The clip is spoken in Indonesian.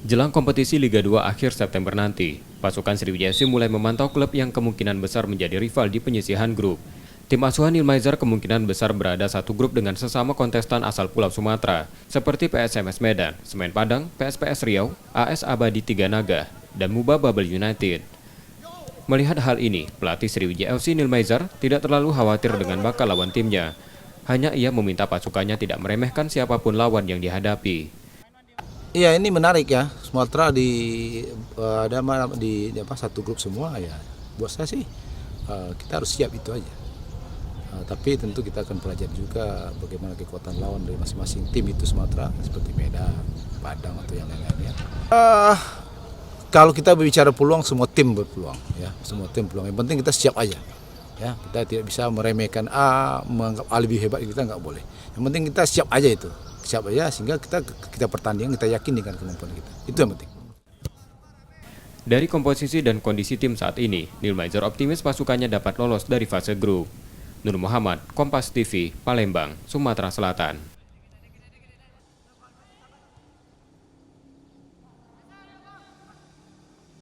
Jelang kompetisi Liga 2 akhir September nanti, pasukan Sriwijaya FC mulai memantau klub yang kemungkinan besar menjadi rival di penyisihan grup. Tim asuhan Nilmaizer kemungkinan besar berada satu grup dengan sesama kontestan asal Pulau Sumatera, seperti PSMS Medan, Semen Padang, PSPS Riau, AS Abadi Tiga Naga, dan Muba Bubble United. Melihat hal ini, pelatih Sriwijaya FC Nilmaizer tidak terlalu khawatir dengan bakal lawan timnya. Hanya ia meminta pasukannya tidak meremehkan siapapun lawan yang dihadapi. Iya, ini menarik ya. Sumatera di satu grup semua ya. Buat saya sih kita harus siap itu aja. Tapi tentu kita akan pelajari juga bagaimana kekuatan lawan dari masing-masing tim itu Sumatera, seperti Medan, Padang atau yang lain-lainnya. Kalau kita berbicara peluang, semua tim berpeluang ya, semua tim peluang. Yang penting kita siap aja. Ya, kita tidak bisa meremehkan menganggap A lebih hebat, kita nggak boleh. Yang penting kita siap aja itu. Siap aja sehingga kita pertandingan, kita yakin dengan kemampuan kita. Itu yang penting. Dari komposisi dan kondisi tim saat ini, Nilmaizer optimis pasukannya dapat lolos dari fase grup. Nur Muhammad, Kompas TV, Palembang, Sumatera Selatan.